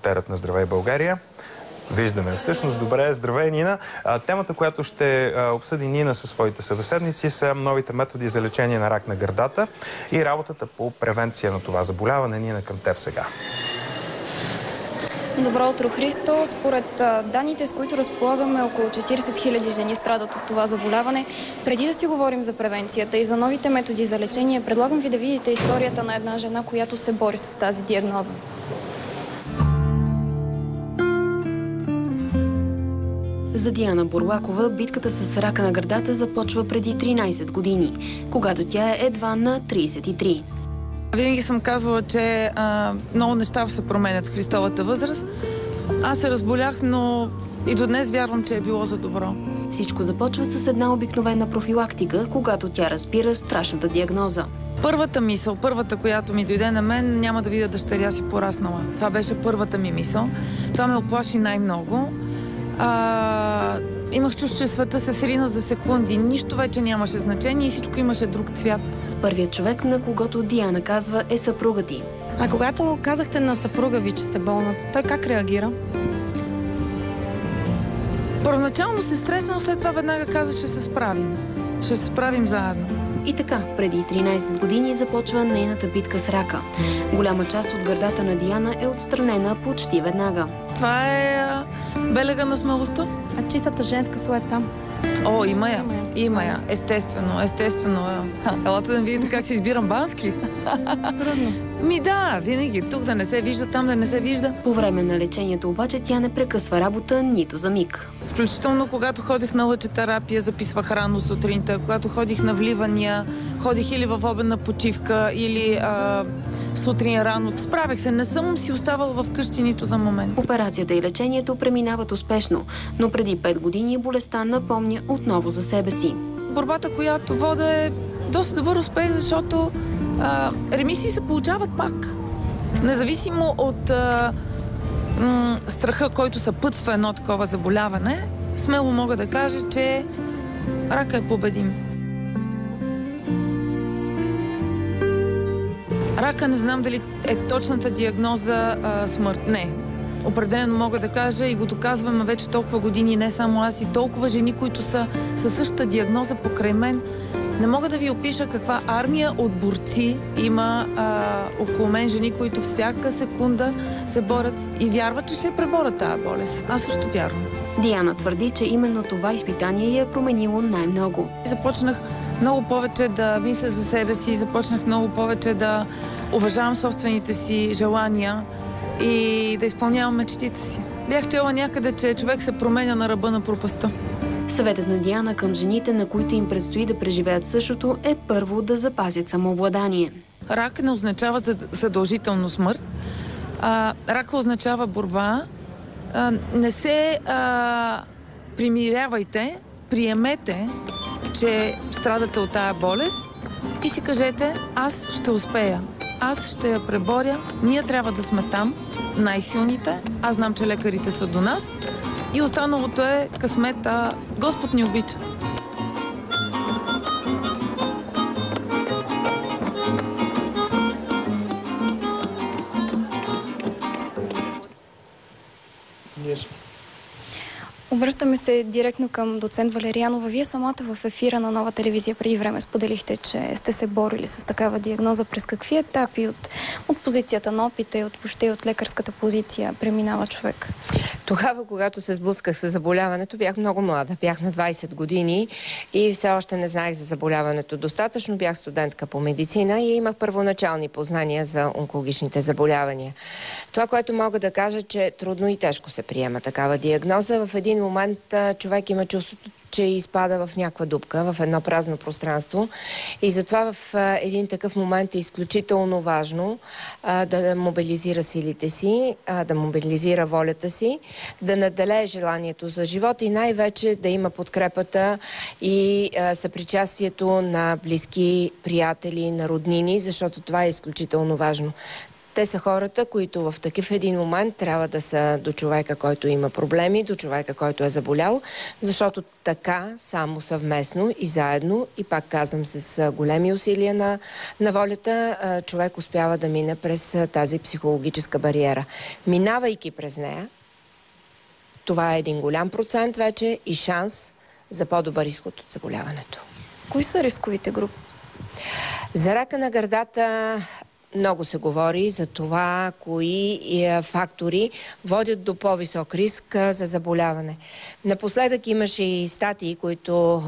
репортерът на Здравей България. Виждаме всъщност. Добре, здравей, Нина. Темата, която ще обсъди Нина със своите събеседници, са новите методи за лечение на рак на гърдата и работата по превенция на това заболяване. Нина, към теб сега. Добро утро, Христо. Според данните, с които разполагаме, около 40 000 жени страдат от това заболяване. Преди да си говорим за превенцията и за новите методи за лечение, предлагам ви да видите историята на една жена, която се бори с тази диагноза. За Диана Бурлакова битката с рака на гърдата започва преди 13 години, когато тя е едва на 33. Винаги съм казвала, че много неща се променят в Христовата възраст. Аз се разболях, но и до днес вярвам, че е било за добро. Всичко започва с една обикновена профилактика, когато тя разбира страшната диагноза. Първата мисъл, която ми дойде на мен, няма да видя дъщеря си пораснала. Това беше първата ми мисъл. Това ме оплаши най-много. Имах чувство, че света се срина за секунди. Нищо вече нямаше значение и всичко имаше друг цвят. Първият човек, на когото Диана казва, е съпругът ти. А когато казахте на съпруга ви, че сте болна, той как реагира? Първоначално се стреснал, след това веднага каза, ще се справим. Ще се справим заедно. И така, преди 13 години започва нейната битка с рака. Голяма част от гърдата на Диана е отстранена почти веднага. Това е белега на смелостта. А чистата женска суета? О, има я. Естествено. Елате да видите как си избирам бански. Трудно. Да, винаги. Тук да не се вижда, там да не се вижда. По време на лечението обаче тя не прекъсва работа нито за миг. Включително когато ходих на лъчетерапия, записвах рано сутринта, когато ходих на вливания, ходих или в обедна почивка, или сутрин рано. Справях се, не съм си оставала вкъщи нито за момент. Операцията и лечението преминават успешно, но преди 5 години болестта напомня отново за себе си. Борбата, която вода, е доста добър успех, защото ремисии се получават пак. Независимо от страха, който съпътства едно такова заболяване, смело мога да кажа, че рака е победим. Рака не знам дали е точната диагноза смърт. Не. Определено мога да кажа и го доказваме вече толкова години, не само аз, и толкова жени, които са със същата диагноза покрай мен. Не мога да ви опиша каква армия от борци има около мен, жени, които всяка секунда се борят и вярват, че ще преборят тази болест. Аз също вярвам. Диана твърди, че именно това изпитание я е променило най-много. Започнах много повече да мисля за себе си, започнах много повече да уважавам собствените си желания и да изпълнявам мечтите си. Бях чела някъде, че човек се променя на ръба на пропастта. Съветът на Диана към жените, на които им предстои да преживеят същото, е първо да запазят самообладание. Рак не означава задължително смърт. Рак означава борба. Не се примирявайте, приемете, че страдате от тая болест и си кажете, аз ще успея. Аз ще я преборя. Ние трябва да сме там, най-силните. Аз знам, че лекарите са до нас. И останалото е късмет, Господ ни обича. Обръщаме се директно към доцент Валерианова. Вие самата в ефира на Нова телевизия преди време споделихте, че сте се борили с такава диагноза. През какви етапи от позицията на опита и въобще от лекарската позиция преминава човек? Тогава, когато се сблъсках с заболяването, бях много млада. Бях на 20 години и все още не знаех за заболяването достатъчно. Бях студентка по медицина и имах първоначални познания за онкологичните заболявания. Това, което мога да кажа, че трудно и тежко се приема такава диагноза. В един момент човек има чувството, че изпада в някаква дупка, в едно празно пространство. И затова в един такъв момент е изключително важно да мобилизира силите си, да мобилизира волята си, да наделее желанието за живот и най-вече да има подкрепата и съпричастието на близки приятели, на роднини, защото това е изключително важно. Те са хората, които в такъв един момент трябва да са до човека, който има проблеми, до човека, който е заболял, защото така, само съвместно и заедно, и пак казвам с големи усилия на волята, човек успява да мине през тази психологическа бариера. Минавайки през нея, това е един голям процент вече и шанс за по-добър изход от заболяването. Кои са рисковите групи? За рака на гърдата много се говори за това, кои фактори водят до по-висок риск за заболяване. Напоследък имаше и статии, които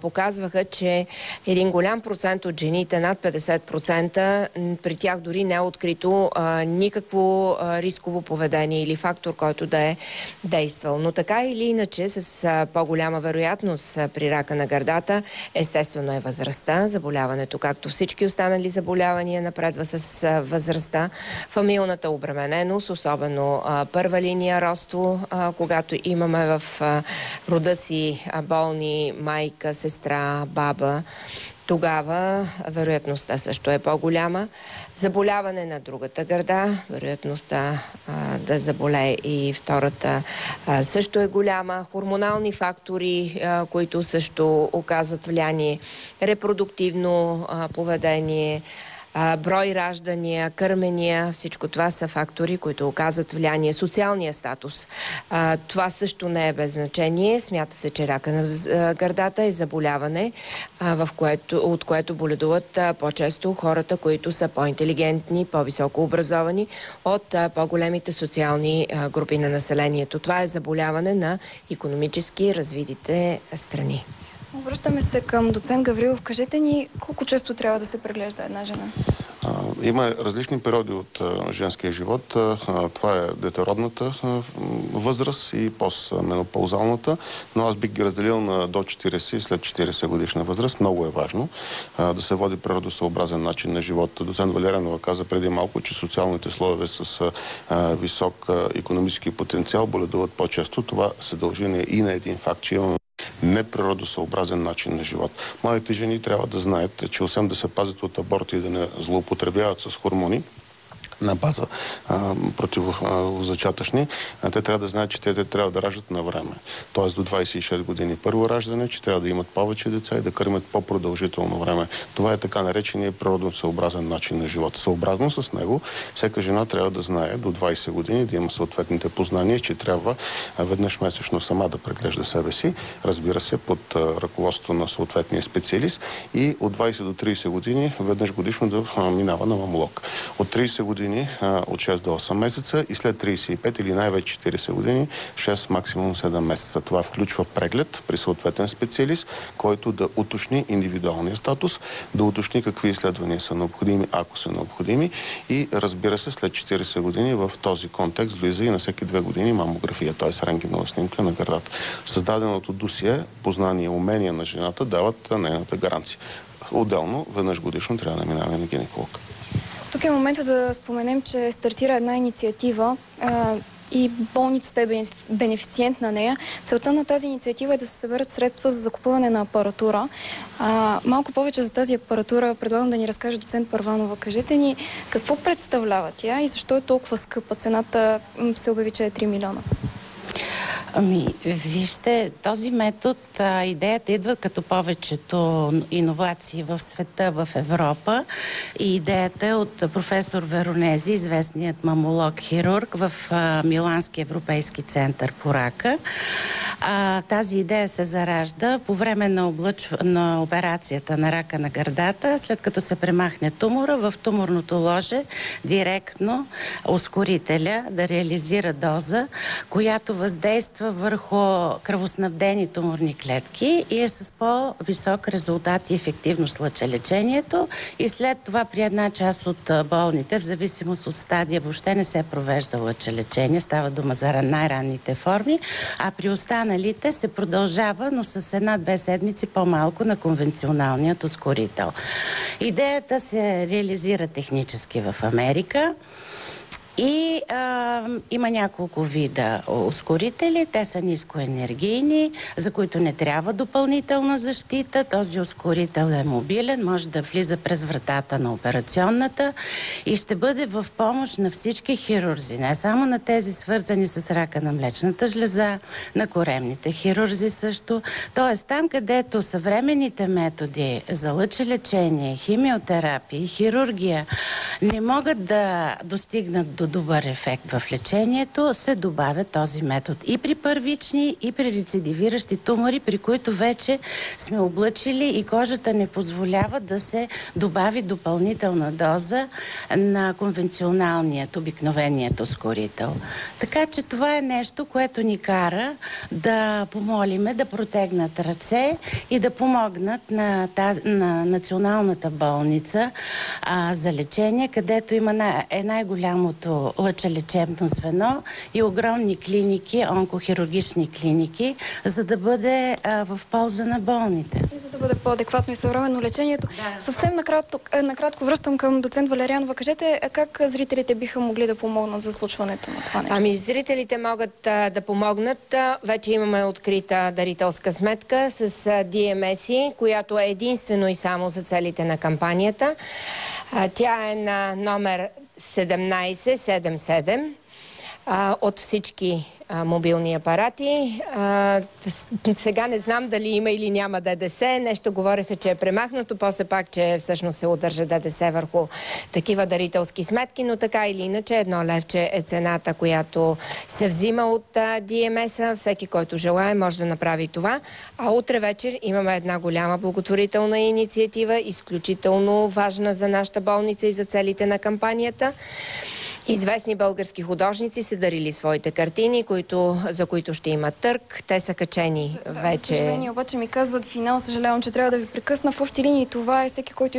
показваха, че един голям процент от жените, над 50%, при тях дори не е открито никакво рисково поведение или фактор, който да е действал. Но така или иначе, с по-голяма вероятност при рака на гърдата, естествено е възрастта. Заболяването, както всички останали заболявания, напредва с възрастта. Фамилната обремененост, особено първа линия родство, когато имаме в рода си болни майка, сестра, баба, тогава вероятността също е по-голяма. Заболяване на другата гърда, вероятността да заболее и втората също е голяма. Хормонални фактори, които също оказват влияние, репродуктивно поведение, брой раждания, кърмения, всичко това са фактори, които оказват влияние. Социалния статус. Това също не е без значение. Смята се, че рака на гърдата е заболяване, от което боледуват по-често хората, които са по-интелигентни, по-високо образовани от по-големите социални групи на населението. Това е заболяване на икономически развитите страни. Обръщаме се към доцент Гаврилов. Кажете ни колко често трябва да се преглежда една жена? Има различни периоди от женския живот. Това е детородната възраст и постменопаузалната, но аз бих ги разделил на до 40 и след 40 годишна възраст. Много е важно да се води природосъобразен начин на живота. Доцент Валерианова каза преди малко, че социалните слоеве с висок икономически потенциал боледуват по-често. Това се дължи и на един факт, че имаме неприродосъобразен начин на живот. Младите жени трябва да знаят, че освен да се пазят от аборти и да не злоупотребяват с хормони на база противозачатъчни, те трябва да знаят, че те трябва да раждат на време. Тоест до 26 години първо раждане, че трябва да имат повече деца и да кърмят по-продължително време. Това е така наречения природосъобразен начин на живот. Съобразно с него, всяка жена трябва да знае до 20 години, да има съответните познания, че трябва веднъж месечно сама да преглежда себе си, разбира се, под ръководство на съответния специалист, и от 20 до 30 години веднъж годишно да минава на мамолог. От 30 години от 6 до 8 месеца и след 35 или най-вече 40 години 6, максимум 7 месеца. Това включва преглед при съответен специалист, който да уточни индивидуалния статус, да уточни какви изследвания са необходими, ако са необходими, и разбира се, след 40 години в този контекст влиза и на всеки 2 години мамография, т.е. рентгенова снимка на гърдата. Създаденото досие, познание и умения на жената дават нейната гаранция. Отделно, веднъж годишно трябва да минава на гинеколог. Тук е момента да споменем, че стартира една инициатива и болницата е бенефициент на нея. Целта на тази инициатива е да се съберат средства за закупуване на апаратура. Малко повече за тази апаратура предлагам да ни разкаже доцент Първанова. Кажете ни какво представлява тя и защо е толкова скъпа? Цената се обяви, че е 3 милиона. Вижте, този метод, идеята идва като повечето иновации в света, в Европа, и идеята е от професор Веронези, известният мамолог-хирург в Милански европейски център по рака. Тази идея се заражда по време на операцията на рака на гърдата, след като се премахне тумора, в туморното ложе директно ускорителя да реализира доза, която въздейства върху кръвоснабдени туморни клетки и е с по-висок резултат и ефективност лъчелечението, и след това при една част от болните, в зависимост от стадия, въобще не се провежда лъчелечение, става дума за най-ранните форми, а при останалите се продължава, но с 1-2 седмици по-малко на конвенционалният ускорител. Идеята се реализира технически в Америка. И има няколко вида ускорители. Те са нискоенергийни, за които не трябва допълнителна защита. Този ускорител е мобилен, може да влиза през вратата на операционната и ще бъде в помощ на всички хирурзи, не само на тези свързани с рака на млечната жлеза, на коремните хирурзи също. Тоест там, където съвременните методи за лъчелечение, химиотерапия и хирургия не могат да достигнат до добър ефект в лечението, се добавя този метод и при първични, и при рецидивиращи тумори, при които вече сме облъчили и кожата не позволява да се добави допълнителна доза на конвенционалният, обикновеният ускорител. Така че това е нещо, което ни кара да помолиме да протегнат ръце и да помогнат на Националната болница за лечение, където има най-голямото лъчелечебно звено и огромни клиники, онкохирургични клиники, за да бъде в полза на болните. И за да бъде по-адекватно и съвременно лечението. Да. Съвсем накратко връщам към доцент Валерианова. Кажете, как зрителите биха могли да помогнат за случването на това нещо? Ами, зрителите могат да помогнат. Вече имаме открита дарителска сметка с DMS, която е единствено и само за целите на кампанията. Тя е на номер 1777 от всички мобилни апарати. Сега не знам дали има или няма ДДС. Нещо говореха, че е премахнато, после пак, че всъщност се удържа ДДС върху такива дарителски сметки, но така или иначе 1 левче е цената, която се взима от DMS-а. Всеки, който желае, може да направи това. А утре вечер имаме една голяма благотворителна инициатива, изключително важна за нашата болница и за целите на кампанията. Известни български художници са дарили своите картини, за които ще има търг. Те са качени вече. За съжаление, обаче ми казват финал. Съжалявам, че трябва да ви прекъсна. В общи линии това е всеки, който